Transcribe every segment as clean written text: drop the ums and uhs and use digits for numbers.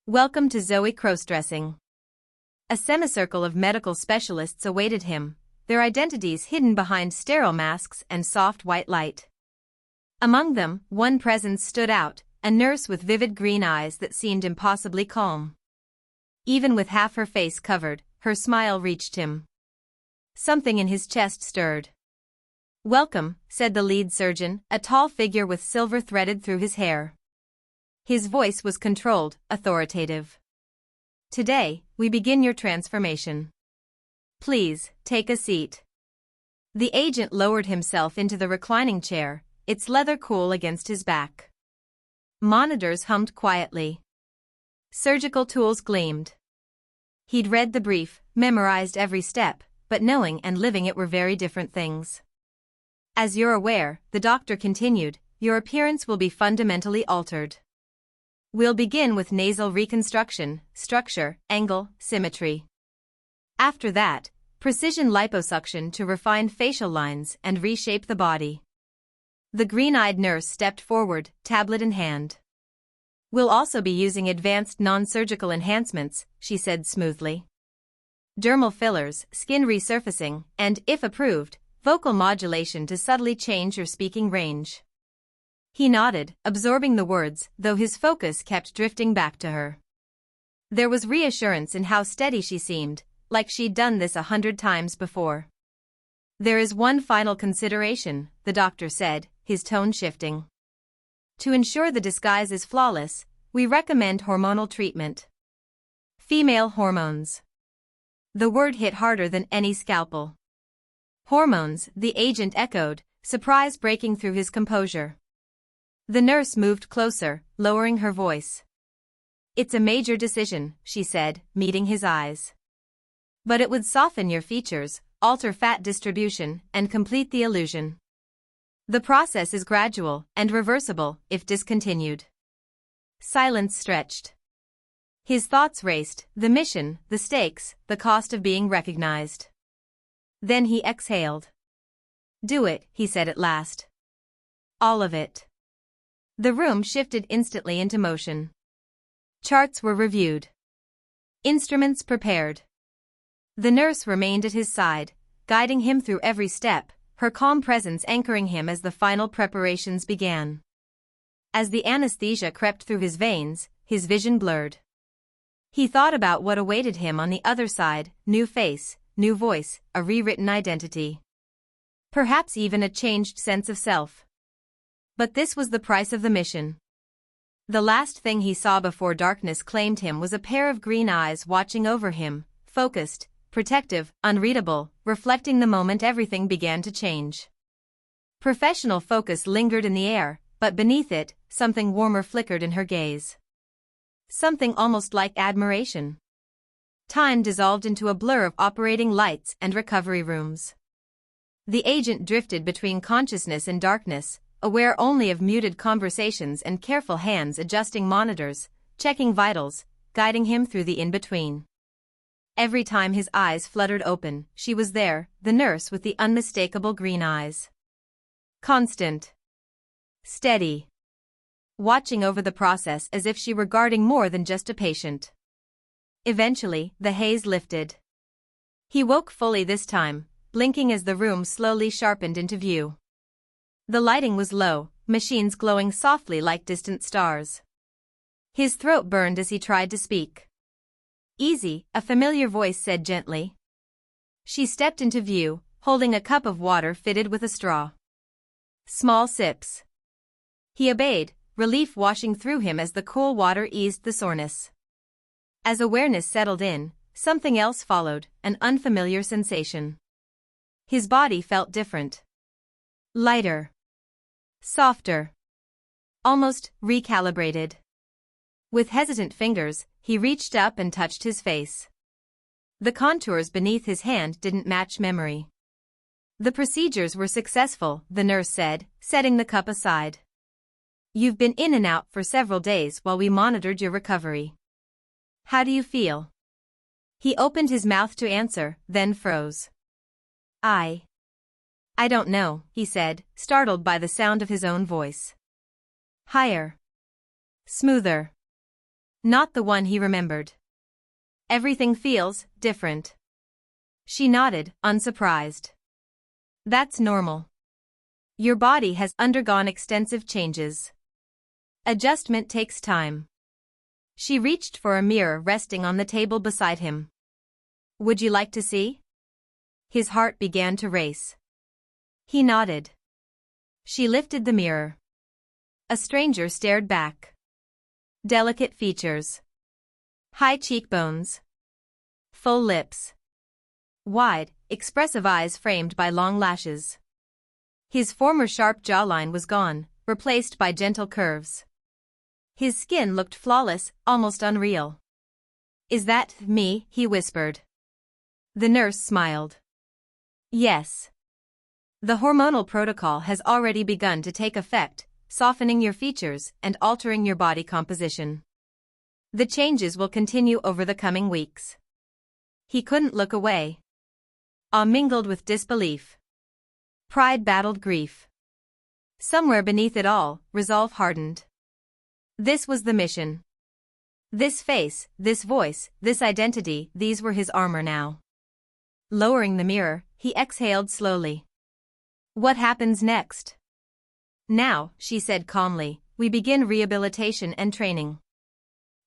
Welcome to Zoe Crossdressing. A semicircle of medical specialists awaited him, their identities hidden behind sterile masks and soft white light. Among them, one presence stood out, a nurse with vivid green eyes that seemed impossibly calm. Even with half her face covered, her smile reached him. Something in his chest stirred. "Welcome," said the lead surgeon, a tall figure with silver threaded through his hair. His voice was controlled, authoritative. "Today, we begin your transformation. Please, take a seat." The agent lowered himself into the reclining chair, its leather cool against his back. Monitors hummed quietly. Surgical tools gleamed. He'd read the brief, memorized every step, but knowing and living it were very different things. "As you're aware," the doctor continued, "your appearance will be fundamentally altered. We'll begin with nasal reconstruction, structure, angle, symmetry. After that, precision liposuction to refine facial lines and reshape the body." The green-eyed nurse stepped forward, tablet in hand. "We'll also be using advanced non-surgical enhancements," she said smoothly. "Dermal fillers, skin resurfacing, and, if approved, vocal modulation to subtly change your speaking range." He nodded, absorbing the words, though his focus kept drifting back to her. There was reassurance in how steady she seemed, like she'd done this 100 times before. "There is one final consideration," the doctor said, his tone shifting. "To ensure the disguise is flawless, we recommend hormonal treatment. Female hormones." The word hit harder than any scalpel. "Hormones," the agent echoed, surprise breaking through his composure. The nurse moved closer, lowering her voice. "It's a major decision," she said, meeting his eyes. "But it would soften your features, alter fat distribution, and complete the illusion. The process is gradual and reversible if discontinued." Silence stretched. His thoughts raced, the mission, the stakes, the cost of being recognized. Then he exhaled. "Do it," he said at last. "All of it." The room shifted instantly into motion. Charts were reviewed. Instruments prepared. The nurse remained at his side, guiding him through every step, her calm presence anchoring him as the final preparations began. As the anesthesia crept through his veins, his vision blurred. He thought about what awaited him on the other side: new face, new voice, a rewritten identity. Perhaps even a changed sense of self. But this was the price of the mission. The last thing he saw before darkness claimed him was a pair of green eyes watching over him, focused, protective, unreadable, reflecting the moment everything began to change. Professional focus lingered in the air, but beneath it, something warmer flickered in her gaze. Something almost like admiration. Time dissolved into a blur of operating lights and recovery rooms. The agent drifted between consciousness and darkness, aware only of muted conversations and careful hands adjusting monitors, checking vitals, guiding him through the in-between. Every time his eyes fluttered open, she was there, the nurse with the unmistakable green eyes. Constant. Steady. Watching over the process as if she were guarding more than just a patient. Eventually, the haze lifted. He woke fully this time, blinking as the room slowly sharpened into view. The lighting was low, machines glowing softly like distant stars. His throat burned as he tried to speak. "Easy," a familiar voice said gently. She stepped into view, holding a cup of water fitted with a straw. Small sips. He obeyed, relief washing through him as the cool water eased the soreness. As awareness settled in, something else followed, an unfamiliar sensation. His body felt different. Lighter. Softer. Almost recalibrated. With hesitant fingers, he reached up and touched his face. The contours beneath his hand didn't match memory. "The procedures were successful," the nurse said, setting the cup aside. "You've been in and out for several days while we monitored your recovery. How do you feel?" He opened his mouth to answer, then froze. I don't know," he said, startled by the sound of his own voice. Higher. Smoother. Not the one he remembered. Everything feels different. She nodded, unsurprised. That's normal. Your body has undergone extensive changes. Adjustment takes time. She reached for a mirror resting on the table beside him. Would you like to see? His heart began to race. He nodded. She lifted the mirror. A stranger stared back. Delicate features. High cheekbones. Full lips. Wide, expressive eyes framed by long lashes. His former sharp jawline was gone, replaced by gentle curves. His skin looked flawless, almost unreal. Is that me? He whispered. The nurse smiled. Yes. The hormonal protocol has already begun to take effect, softening your features and altering your body composition. The changes will continue over the coming weeks. He couldn't look away. Awe mingled with disbelief. Pride battled grief. Somewhere beneath it all, resolve hardened. This was the mission. This face, this voice, this identity, these were his armor now. Lowering the mirror, he exhaled slowly. What happens next? Now, she said calmly, we begin rehabilitation and training.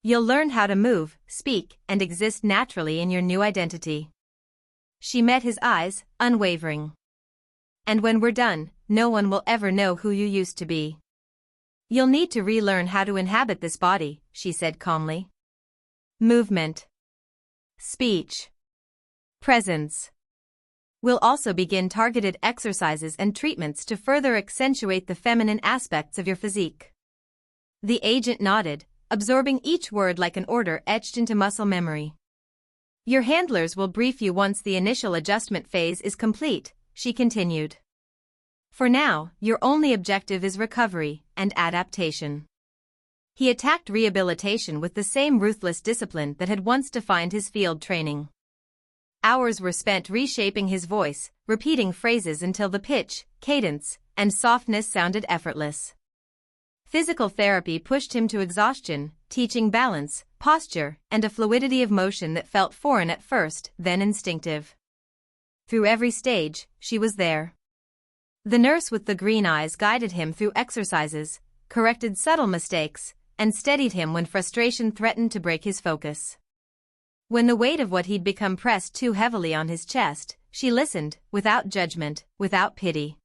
You'll learn how to move, speak, and exist naturally in your new identity. She met his eyes, unwavering. And when we're done, no one will ever know who you used to be. You'll need to relearn how to inhabit this body, she said calmly. Movement. Speech. Presence. We'll also begin targeted exercises and treatments to further accentuate the feminine aspects of your physique. The agent nodded, absorbing each word like an order etched into muscle memory. Your handlers will brief you once the initial adjustment phase is complete, she continued. For now, your only objective is recovery and adaptation. He attacked rehabilitation with the same ruthless discipline that had once defined his field training. Hours were spent reshaping his voice, repeating phrases until the pitch, cadence, and softness sounded effortless. Physical therapy pushed him to exhaustion, teaching balance, posture, and a fluidity of motion that felt foreign at first, then instinctive. Through every stage, she was there. The nurse with the green eyes guided him through exercises, corrected subtle mistakes, and steadied him when frustration threatened to break his focus. When the weight of what he'd become pressed too heavily on his chest, she listened, without judgment, without pity.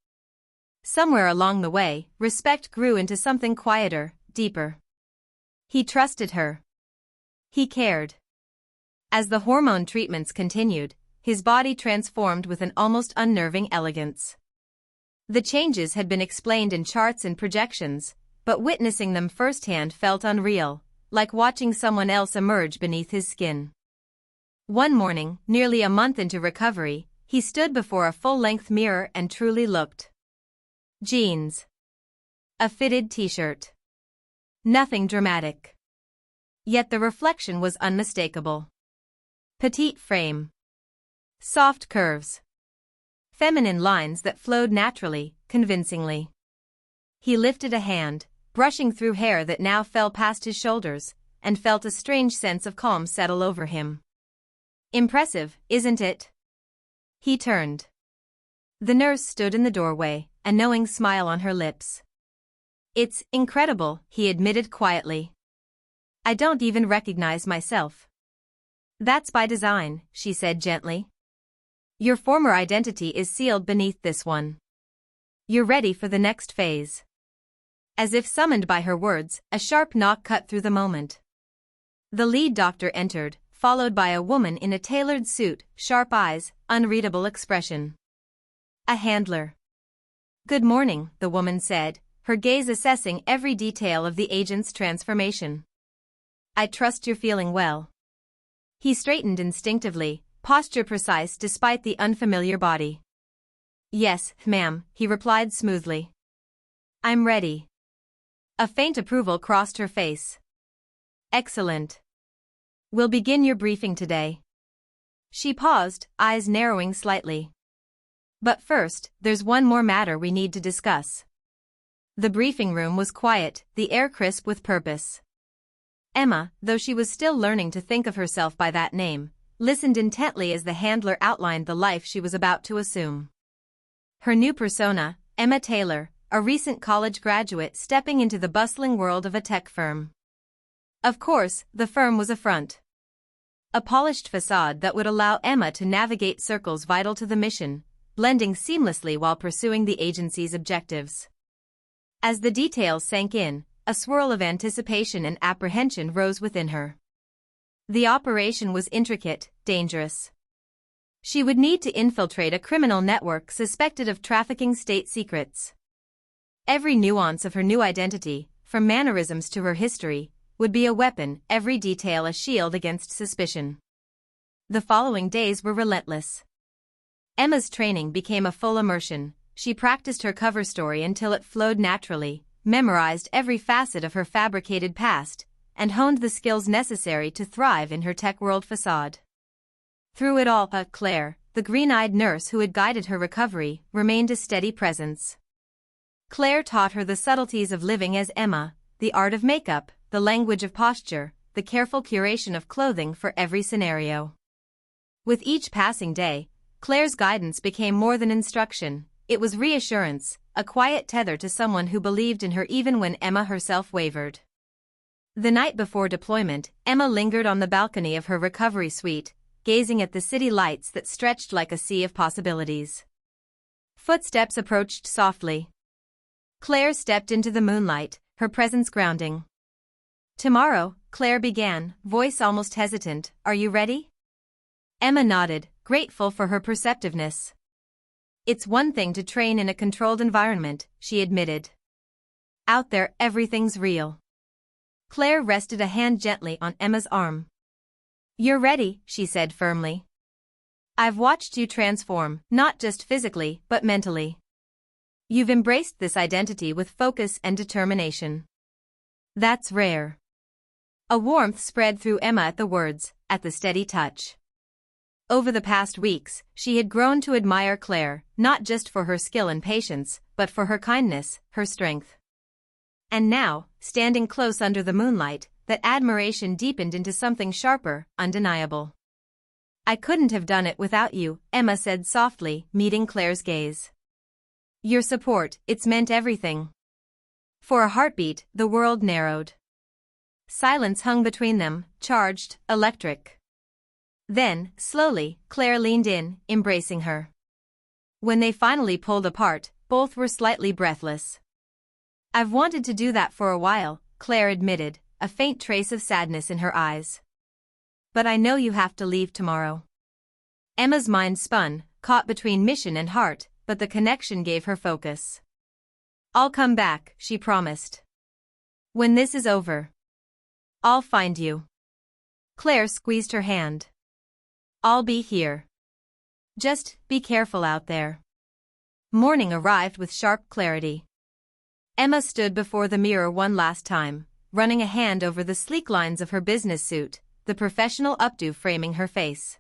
Somewhere along the way, respect grew into something quieter, deeper. He trusted her. He cared. As the hormone treatments continued, his body transformed with an almost unnerving elegance. The changes had been explained in charts and projections, but witnessing them firsthand felt unreal, like watching someone else emerge beneath his skin. One morning, nearly a month into recovery, he stood before a full-length mirror and truly looked. Jeans. A fitted t-shirt. Nothing dramatic. Yet the reflection was unmistakable. Petite frame. Soft curves. Feminine lines that flowed naturally, convincingly. He lifted a hand, brushing through hair that now fell past his shoulders, and felt a strange sense of calm settle over him. Impressive, isn't it? He turned. The nurse stood in the doorway, a knowing smile on her lips. It's incredible, he admitted quietly. I don't even recognize myself. That's by design, she said gently. Your former identity is sealed beneath this one. You're ready for the next phase. As if summoned by her words, a sharp knock cut through the moment. The lead doctor entered, followed by a woman in a tailored suit, sharp eyes, unreadable expression. A handler. Good morning, the woman said, her gaze assessing every detail of the agent's transformation. I trust you're feeling well. He straightened instinctively, posture precise despite the unfamiliar body. Yes, ma'am, he replied smoothly. I'm ready. A faint approval crossed her face. Excellent. We'll begin your briefing today. She paused, eyes narrowing slightly. But first, there's one more matter we need to discuss. The briefing room was quiet, the air crisp with purpose. Emma, though she was still learning to think of herself by that name, listened intently as the handler outlined the life she was about to assume. Her new persona, Emma Taylor, a recent college graduate stepping into the bustling world of a tech firm. Of course, the firm was a front. A polished facade that would allow Emma to navigate circles vital to the mission, blending seamlessly while pursuing the agency's objectives. As the details sank in, a swirl of anticipation and apprehension rose within her. The operation was intricate, dangerous. She would need to infiltrate a criminal network suspected of trafficking state secrets. Every nuance of her new identity, from mannerisms to her history, would be a weapon, every detail a shield against suspicion. The following days were relentless. Emma's training became a full immersion. She practiced her cover story until it flowed naturally, memorized every facet of her fabricated past, and honed the skills necessary to thrive in her tech world facade. Through it all, Claire, the green-eyed nurse who had guided her recovery, remained a steady presence. Claire taught her the subtleties of living as Emma, the art of makeup, the language of posture, the careful curation of clothing for every scenario. With each passing day, Claire's guidance became more than instruction, it was reassurance, a quiet tether to someone who believed in her even when Emma herself wavered. The night before deployment, Emma lingered on the balcony of her recovery suite, gazing at the city lights that stretched like a sea of possibilities. Footsteps approached softly. Claire stepped into the moonlight, her presence grounding. "Tomorrow," Claire began, voice almost hesitant, "are you ready?" Emma nodded, grateful for her perceptiveness. "It's one thing to train in a controlled environment," she admitted. "Out there, everything's real." Claire rested a hand gently on Emma's arm. "You're ready," she said firmly. "I've watched you transform, not just physically, but mentally. You've embraced this identity with focus and determination. That's rare." A warmth spread through Emma at the words, at the steady touch. Over the past weeks, she had grown to admire Claire, not just for her skill and patience, but for her kindness, her strength. And now, standing close under the moonlight, that admiration deepened into something sharper, undeniable. "I couldn't have done it without you," Emma said softly, meeting Claire's gaze. "Your support, it's meant everything." For a heartbeat, the world narrowed. Silence hung between them, charged, electric. Then, slowly, Claire leaned in, embracing her. When they finally pulled apart, both were slightly breathless. "I've wanted to do that for a while," Claire admitted, a faint trace of sadness in her eyes. "But I know you have to leave tomorrow." Emma's mind spun, caught between mission and heart, but the connection gave her focus. "I'll come back," she promised. "When this is over, I'll find you." Claire squeezed her hand. "I'll be here. Just be careful out there." Morning arrived with sharp clarity. Emma stood before the mirror one last time, running a hand over the sleek lines of her business suit, the professional updo framing her face.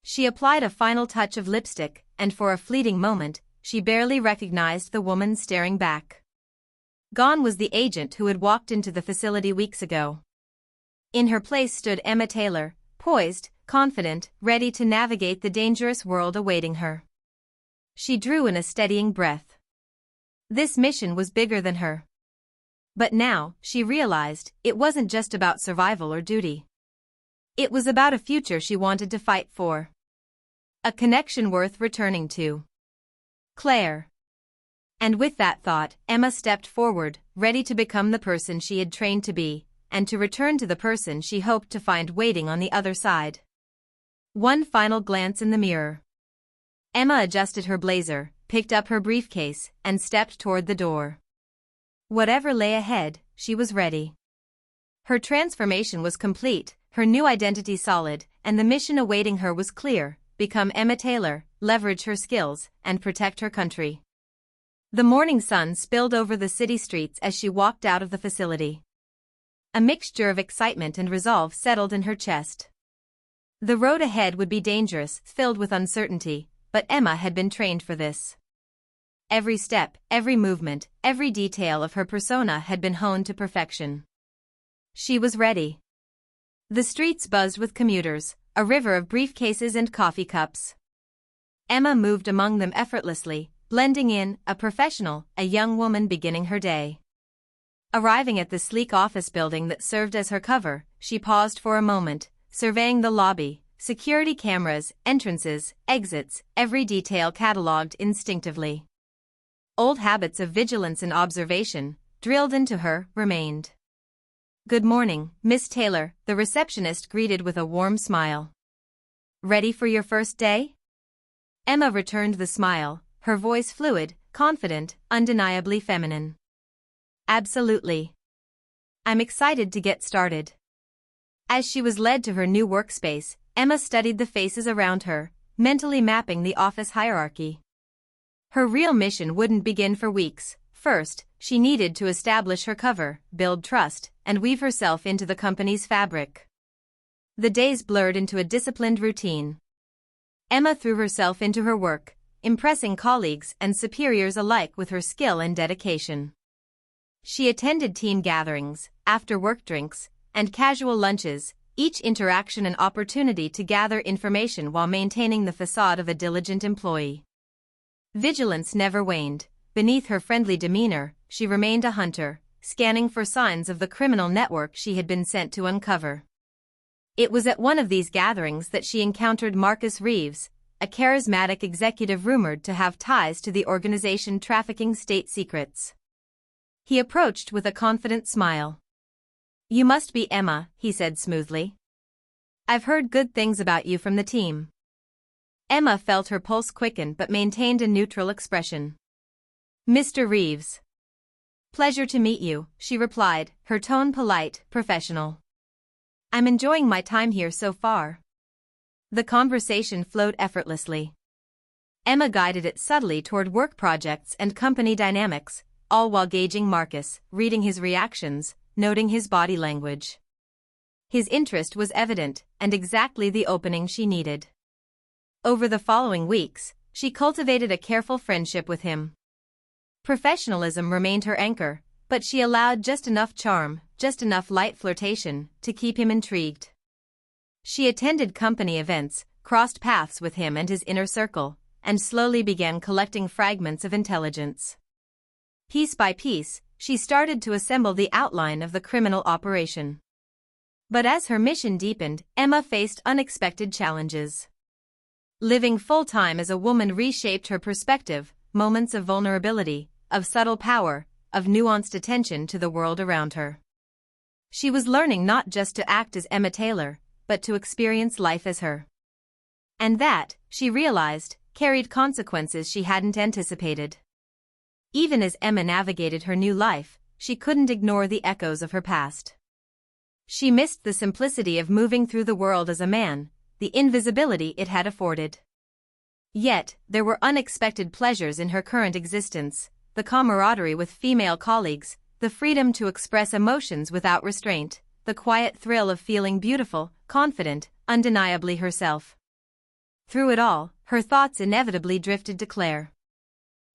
She applied a final touch of lipstick, and for a fleeting moment, she barely recognized the woman staring back. Gone was the agent who had walked into the facility weeks ago. In her place stood Emma Taylor, poised, confident, ready to navigate the dangerous world awaiting her. She drew in a steadying breath. This mission was bigger than her. But now, she realized, it wasn't just about survival or duty. It was about a future she wanted to fight for. A connection worth returning to. Claire. And with that thought, Emma stepped forward, ready to become the person she had trained to be, and to return to the person she hoped to find waiting on the other side. One final glance in the mirror. Emma adjusted her blazer, picked up her briefcase, and stepped toward the door. Whatever lay ahead, she was ready. Her transformation was complete, her new identity solid, and the mission awaiting her was clear: become Emma Taylor, leverage her skills, and protect her country. The morning sun spilled over the city streets as she walked out of the facility. A mixture of excitement and resolve settled in her chest. The road ahead would be dangerous, filled with uncertainty, but Emma had been trained for this. Every step, every movement, every detail of her persona had been honed to perfection. She was ready. The streets buzzed with commuters, a river of briefcases and coffee cups. Emma moved among them effortlessly, blending in, a professional, a young woman beginning her day. Arriving at the sleek office building that served as her cover, she paused for a moment, surveying the lobby, security cameras, entrances, exits, every detail catalogued instinctively. Old habits of vigilance and observation, drilled into her, remained. "Good morning, Miss Taylor," the receptionist greeted with a warm smile. "Ready for your first day?" Emma returned the smile, her voice fluid, confident, undeniably feminine. "Absolutely. I'm excited to get started." As she was led to her new workspace, Emma studied the faces around her, mentally mapping the office hierarchy. Her real mission wouldn't begin for weeks. First, she needed to establish her cover, build trust, and weave herself into the company's fabric. The days blurred into a disciplined routine. Emma threw herself into her work, impressing colleagues and superiors alike with her skill and dedication. She attended team gatherings, after-work drinks, and casual lunches, each interaction an opportunity to gather information while maintaining the facade of a diligent employee. Vigilance never waned. Beneath her friendly demeanor, she remained a hunter, scanning for signs of the criminal network she had been sent to uncover. It was at one of these gatherings that she encountered Marcus Reeves, a charismatic executive rumored to have ties to the organization trafficking state secrets. He approached with a confident smile. "You must be Emma," he said smoothly. "I've heard good things about you from the team." Emma felt her pulse quicken but maintained a neutral expression. "Mr. Reeves. Pleasure to meet you," she replied, her tone polite, professional. "I'm enjoying my time here so far." The conversation flowed effortlessly. Emma guided it subtly toward work projects and company dynamics, all while gauging Marcus, reading his reactions, noting his body language. His interest was evident, and exactly the opening she needed. Over the following weeks, she cultivated a careful friendship with him. Professionalism remained her anchor, but she allowed just enough charm, just enough light flirtation, to keep him intrigued. She attended company events, crossed paths with him and his inner circle, and slowly began collecting fragments of intelligence. Piece by piece, she started to assemble the outline of the criminal operation. But as her mission deepened, Emma faced unexpected challenges. Living full-time as a woman reshaped her perspective, moments of vulnerability, of subtle power, of nuanced attention to the world around her. She was learning not just to act as Emma Taylor, but to experience life as her. And that, she realized, carried consequences she hadn't anticipated. Even as Emma navigated her new life, she couldn't ignore the echoes of her past. She missed the simplicity of moving through the world as a man, the invisibility it had afforded. Yet, there were unexpected pleasures in her current existence, the camaraderie with female colleagues, the freedom to express emotions without restraint, the quiet thrill of feeling beautiful, confident, undeniably herself. Through it all, her thoughts inevitably drifted to Claire.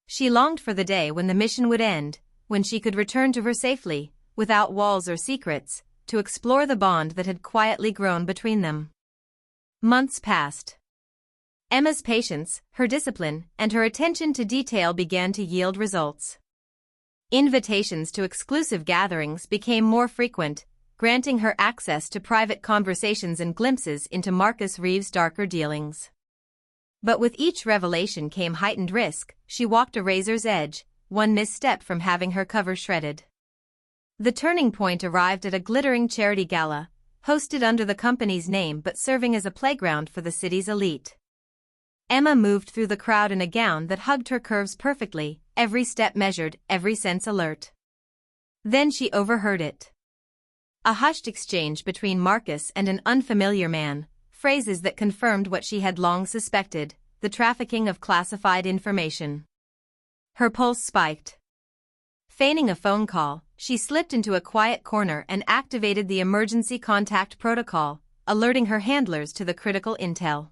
She longed for the day when the mission would end, when she could return to her safely, without walls or secrets, to explore the bond that had quietly grown between them. Months passed. Emma's patience, her discipline, and her attention to detail began to yield results. Invitations to exclusive gatherings became more frequent, granting her access to private conversations and glimpses into Marcus Reeves' darker dealings. But with each revelation came heightened risk. She walked a razor's edge, one misstep from having her cover shredded. The turning point arrived at a glittering charity gala, hosted under the company's name but serving as a playground for the city's elite. Emma moved through the crowd in a gown that hugged her curves perfectly, every step measured, every sense alert. Then she overheard it. A hushed exchange between Marcus and an unfamiliar man, phrases that confirmed what she had long suspected, the trafficking of classified information. Her pulse spiked. Feigning a phone call, she slipped into a quiet corner and activated the emergency contact protocol, alerting her handlers to the critical intel.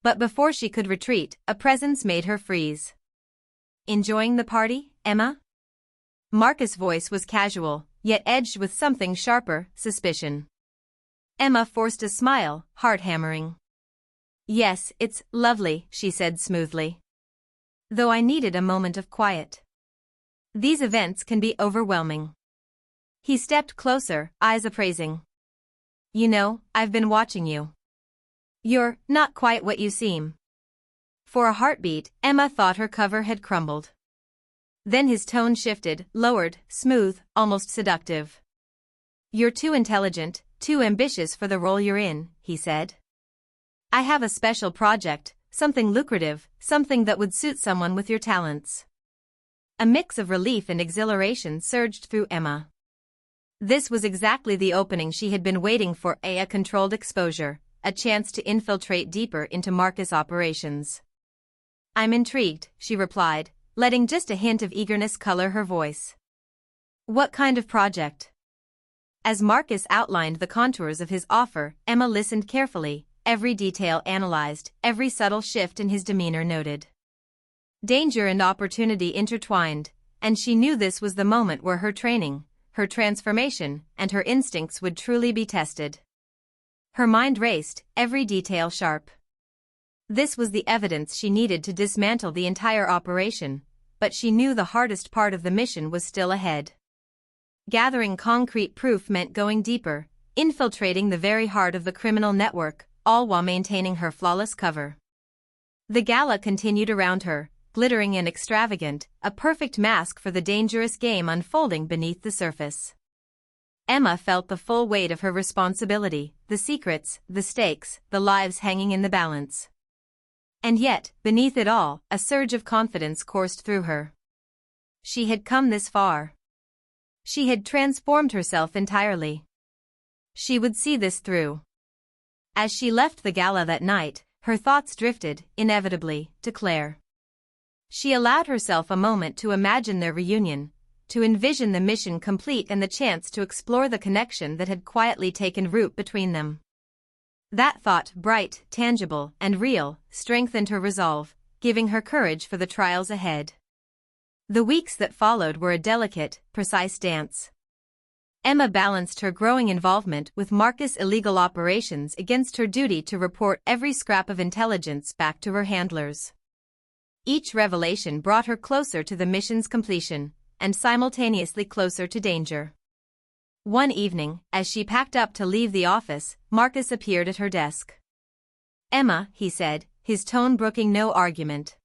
But before she could retreat, a presence made her freeze. "Enjoying the party, Emma?" Marcus' voice was casual, yet edged with something sharper, suspicion. Emma forced a smile, heart-hammering. "Yes, it's lovely," she said smoothly. "Though I needed a moment of quiet. These events can be overwhelming." He stepped closer, eyes appraising. "You know, I've been watching you. You're not quite what you seem." For a heartbeat, Emma thought her cover had crumbled. Then his tone shifted, lowered, smooth, almost seductive. "You're too intelligent, too ambitious for the role you're in," he said. "I have a special project, something lucrative, something that would suit someone with your talents." A mix of relief and exhilaration surged through Emma. This was exactly the opening she had been waiting for, a controlled exposure, a chance to infiltrate deeper into Marcus' operations. "I'm intrigued," she replied, letting just a hint of eagerness color her voice. "What kind of project?" As Marcus outlined the contours of his offer, Emma listened carefully, every detail analyzed, every subtle shift in his demeanor noted. Danger and opportunity intertwined, and she knew this was the moment where her training, her transformation, and her instincts would truly be tested. Her mind raced, every detail sharp. This was the evidence she needed to dismantle the entire operation, but she knew the hardest part of the mission was still ahead. Gathering concrete proof meant going deeper, infiltrating the very heart of the criminal network, all while maintaining her flawless cover. The gala continued around her, glittering and extravagant, a perfect mask for the dangerous game unfolding beneath the surface. Emma felt the full weight of her responsibility, the secrets, the stakes, the lives hanging in the balance. And yet, beneath it all, a surge of confidence coursed through her. She had come this far. She had transformed herself entirely. She would see this through. As she left the gala that night, her thoughts drifted, inevitably, to Claire. She allowed herself a moment to imagine their reunion, to envision the mission complete and the chance to explore the connection that had quietly taken root between them. That thought, bright, tangible, and real, strengthened her resolve, giving her courage for the trials ahead. The weeks that followed were a delicate, precise dance. Emma balanced her growing involvement with Marcus' illegal operations against her duty to report every scrap of intelligence back to her handlers. Each revelation brought her closer to the mission's completion, and simultaneously closer to danger. One evening, as she packed up to leave the office, Marcus appeared at her desk. "Emma," he said, his tone brooking no argument.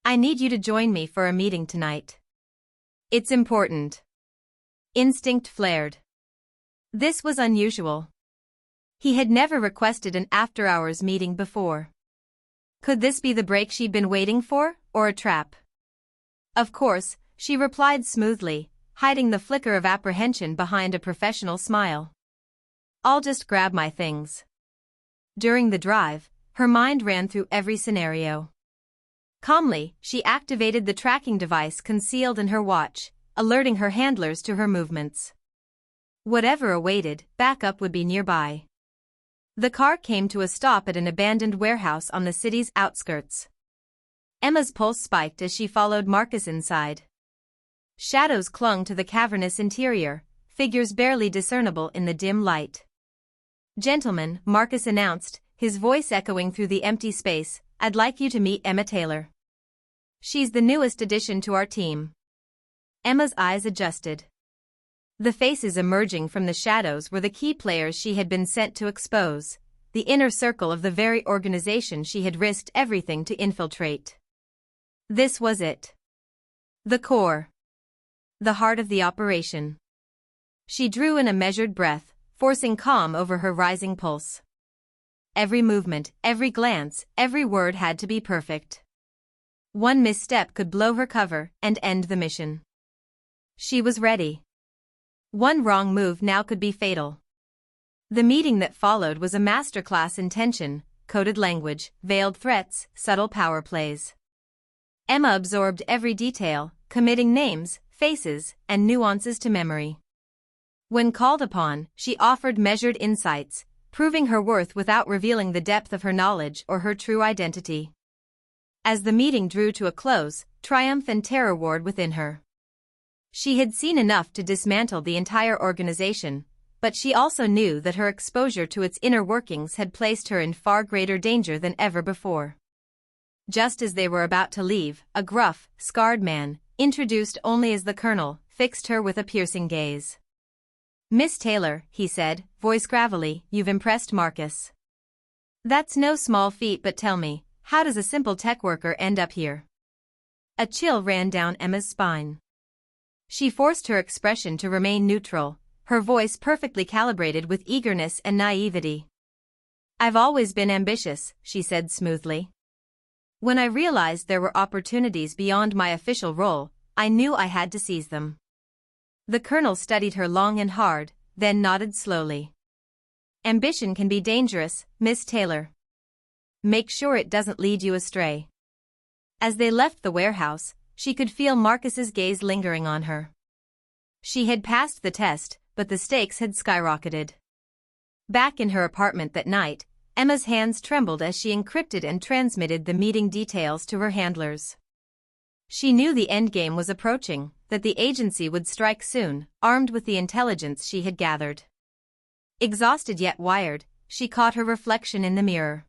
"I need you to join me for a meeting tonight. It's important." Instinct flared. This was unusual. He had never requested an after-hours meeting before. Could this be the break she'd been waiting for, or a trap? "Of course," she replied smoothly, hiding the flicker of apprehension behind a professional smile. "I'll just grab my things." During the drive, her mind ran through every scenario. Calmly, she activated the tracking device concealed in her watch, alerting her handlers to her movements. Whatever awaited, backup would be nearby. The car came to a stop at an abandoned warehouse on the city's outskirts. Emma's pulse spiked as she followed Marcus inside. Shadows clung to the cavernous interior, figures barely discernible in the dim light. "Gentlemen," Marcus announced, his voice echoing through the empty space, "I'd like you to meet Emma Taylor. She's the newest addition to our team." Emma's eyes adjusted. The faces emerging from the shadows were the key players she had been sent to expose, the inner circle of the very organization she had risked everything to infiltrate. This was it. The core. The heart of the operation. She drew in a measured breath, forcing calm over her rising pulse. Every movement, every glance, every word had to be perfect. One misstep could blow her cover and end the mission. She was ready. One wrong move now could be fatal. The meeting that followed was a masterclass in tension, coded language, veiled threats, subtle power plays. Emma absorbed every detail, committing names, faces, and nuances to memory. When called upon, she offered measured insights, proving her worth without revealing the depth of her knowledge or her true identity. As the meeting drew to a close, triumph and terror warred within her. She had seen enough to dismantle the entire organization, but she also knew that her exposure to its inner workings had placed her in far greater danger than ever before. Just as they were about to leave, a gruff, scarred man, introduced only as the Colonel, fixed her with a piercing gaze. "Miss Taylor," he said, voice gravelly, "you've impressed Marcus. That's no small feat, but tell me, how does a simple tech worker end up here?" A chill ran down Emma's spine. She forced her expression to remain neutral, her voice perfectly calibrated with eagerness and naivety. "I've always been ambitious," she said smoothly. "When I realized there were opportunities beyond my official role, I knew I had to seize them." The Colonel studied her long and hard, then nodded slowly. "Ambition can be dangerous, Miss Taylor. Make sure it doesn't lead you astray." As they left the warehouse, she could feel Marcus's gaze lingering on her. She had passed the test, but the stakes had skyrocketed. Back in her apartment that night, Emma's hands trembled as she encrypted and transmitted the meeting details to her handlers. She knew the endgame was approaching, that the agency would strike soon, armed with the intelligence she had gathered. Exhausted yet wired, she caught her reflection in the mirror.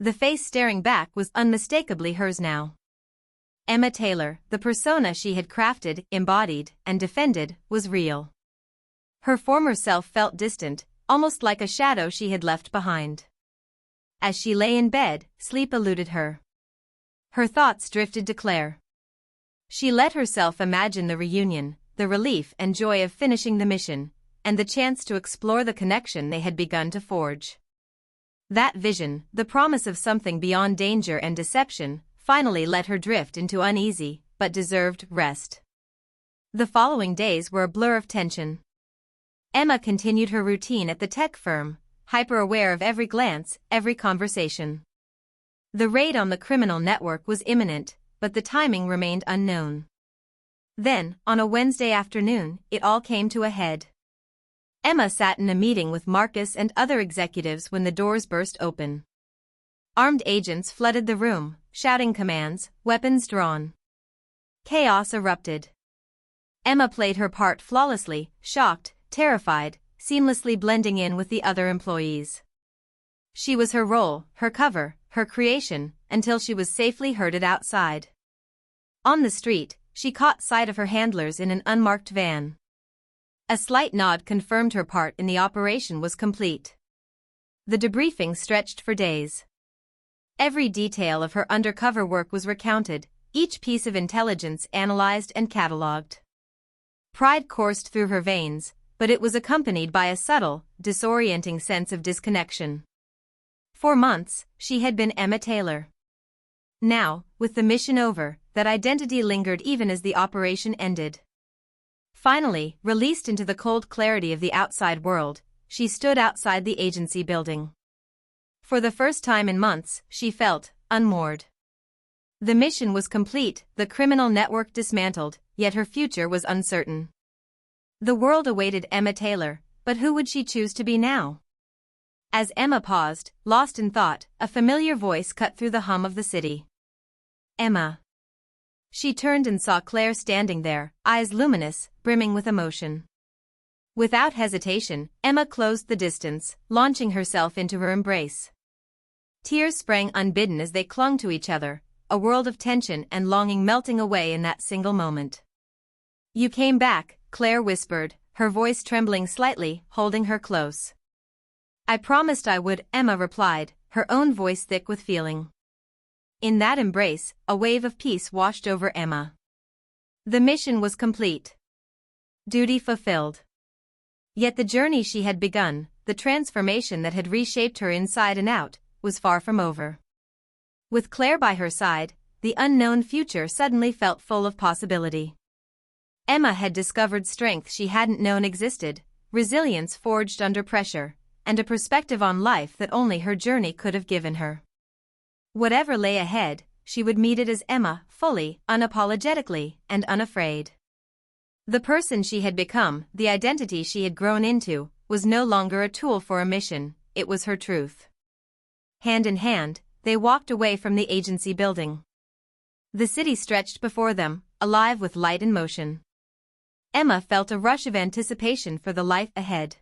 The face staring back was unmistakably hers now. Emma Taylor, the persona she had crafted, embodied, and defended, was real. Her former self felt distant, almost like a shadow she had left behind. As she lay in bed, sleep eluded her. Her thoughts drifted to Claire. She let herself imagine the reunion, the relief and joy of finishing the mission, and the chance to explore the connection they had begun to forge. That vision, the promise of something beyond danger and deception, finally let her drift into uneasy, but deserved, rest. The following days were a blur of tension. Emma continued her routine at the tech firm, hyper-aware of every glance, every conversation. The raid on the criminal network was imminent, but the timing remained unknown. Then, on a Wednesday afternoon, it all came to a head. Emma sat in a meeting with Marcus and other executives when the doors burst open. Armed agents flooded the room, shouting commands, weapons drawn. Chaos erupted. Emma played her part flawlessly, shocked, terrified, seamlessly blending in with the other employees. She was her role, her cover, her creation, until she was safely herded outside. On the street, she caught sight of her handlers in an unmarked van. A slight nod confirmed her part in the operation was complete. The debriefing stretched for days. Every detail of her undercover work was recounted, each piece of intelligence analyzed and catalogued. Pride coursed through her veins, but it was accompanied by a subtle, disorienting sense of disconnection. For months, she had been Emma Taylor. Now, with the mission over, that identity lingered even as the operation ended. Finally, released into the cold clarity of the outside world, she stood outside the agency building. For the first time in months, she felt unmoored. The mission was complete, the criminal network dismantled, yet her future was uncertain. The world awaited Emma Taylor, but who would she choose to be now? As Emma paused, lost in thought, a familiar voice cut through the hum of the city. "Emma." She turned and saw Claire standing there, eyes luminous, brimming with emotion. Without hesitation, Emma closed the distance, launching herself into her embrace. Tears sprang unbidden as they clung to each other, a world of tension and longing melting away in that single moment. "You came back," Claire whispered, her voice trembling slightly, holding her close. "I promised I would," Emma replied, her own voice thick with feeling. In that embrace, a wave of peace washed over Emma. The mission was complete. Duty fulfilled. Yet the journey she had begun, the transformation that had reshaped her inside and out, was far from over. With Claire by her side, the unknown future suddenly felt full of possibility. Emma had discovered strength she hadn't known existed, resilience forged under pressure, and a perspective on life that only her journey could have given her. Whatever lay ahead, she would meet it as Emma, fully, unapologetically, and unafraid. The person she had become, the identity she had grown into, was no longer a tool for a mission, it was her truth. Hand in hand, they walked away from the agency building. The city stretched before them, alive with light and motion. Emma felt a rush of anticipation for the life ahead.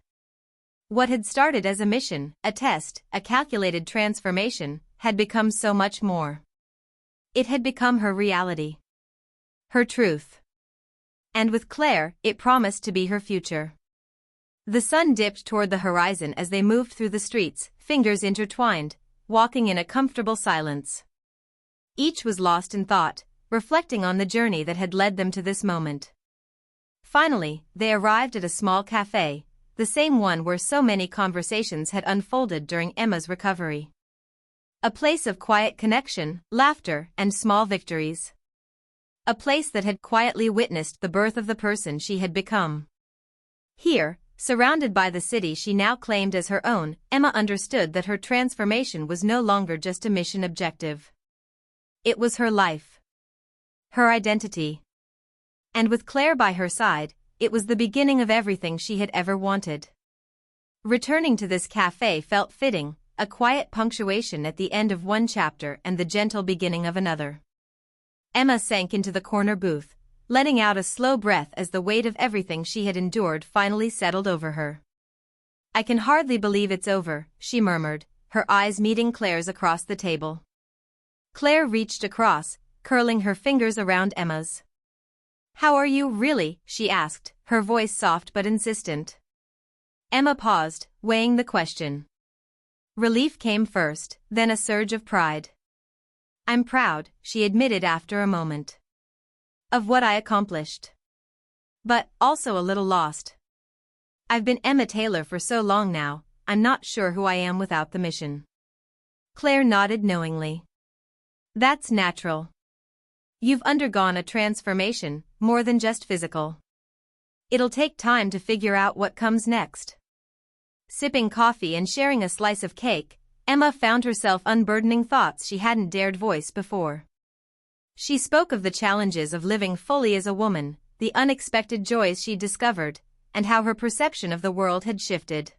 What had started as a mission, a test, a calculated transformation, had become so much more. It had become her reality. Her truth. And with Claire, it promised to be her future. The sun dipped toward the horizon as they moved through the streets, fingers intertwined, walking in a comfortable silence. Each was lost in thought, reflecting on the journey that had led them to this moment. Finally, they arrived at a small cafe, the same one where so many conversations had unfolded during Emma's recovery. A place of quiet connection, laughter, and small victories. A place that had quietly witnessed the birth of the person she had become. Here, surrounded by the city she now claimed as her own, Emma understood that her transformation was no longer just a mission objective. It was her life. Her identity. And with Claire by her side, it was the beginning of everything she had ever wanted. Returning to this cafe felt fitting, a quiet punctuation at the end of one chapter and the gentle beginning of another. Emma sank into the corner booth, letting out a slow breath as the weight of everything she had endured finally settled over her. "I can hardly believe it's over," she murmured, her eyes meeting Claire's across the table. Claire reached across, curling her fingers around Emma's. "How are you, really?" she asked, her voice soft but insistent. Emma paused, weighing the question. Relief came first, then a surge of pride. "I'm proud," she admitted after a moment. "Of what I accomplished. But, also a little lost. I've been Emma Taylor for so long now, I'm not sure who I am without the mission." Claire nodded knowingly. "That's natural. You've undergone a transformation, more than just physical. It'll take time to figure out what comes next." Sipping coffee and sharing a slice of cake, Emma found herself unburdening thoughts she hadn't dared voice before. She spoke of the challenges of living fully as a woman, the unexpected joys she'd discovered, and how her perception of the world had shifted.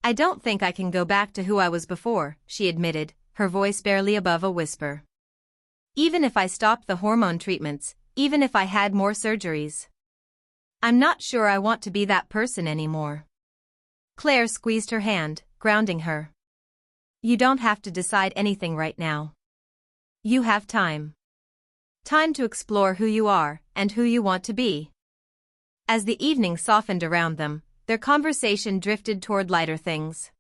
"I don't think I can go back to who I was before," she admitted, her voice barely above a whisper. "Even if I stopped the hormone treatments, even if I had more surgeries. I'm not sure I want to be that person anymore." Claire squeezed her hand, grounding her. "You don't have to decide anything right now. You have time. Time to explore who you are, and who you want to be." As the evening softened around them, their conversation drifted toward lighter things.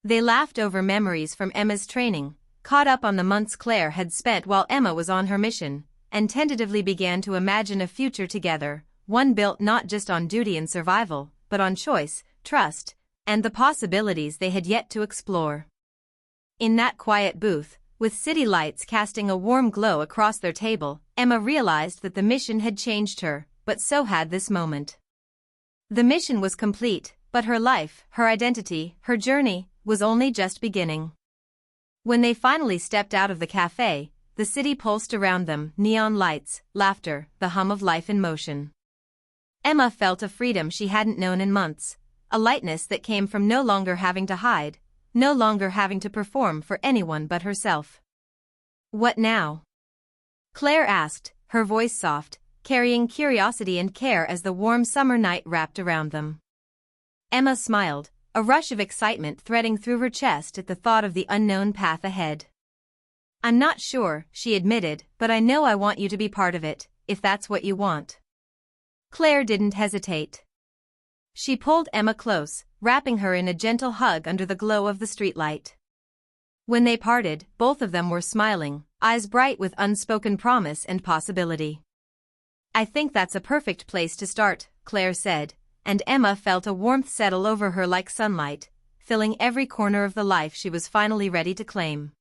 They laughed over memories from Emma's training, caught up on the months Claire had spent while Emma was on her mission, and tentatively began to imagine a future together, one built not just on duty and survival, but on choice, trust, and the possibilities they had yet to explore. In that quiet booth, with city lights casting a warm glow across their table, Emma realized that the mission had changed her, but so had this moment. The mission was complete, but her life, her identity, her journey, was only just beginning. When they finally stepped out of the cafe, the city pulsed around them, neon lights, laughter, the hum of life in motion. Emma felt a freedom she hadn't known in months, a lightness that came from no longer having to hide, no longer having to perform for anyone but herself. "What now?" Claire asked, her voice soft, carrying curiosity and care as the warm summer night wrapped around them. Emma smiled, a rush of excitement threading through her chest at the thought of the unknown path ahead. "I'm not sure," she admitted, "but I know I want you to be part of it, if that's what you want." Claire didn't hesitate. She pulled Emma close, wrapping her in a gentle hug under the glow of the streetlight. When they parted, both of them were smiling, eyes bright with unspoken promise and possibility. "I think that's a perfect place to start," Claire said, and Emma felt a warmth settle over her like sunlight, filling every corner of the life she was finally ready to claim.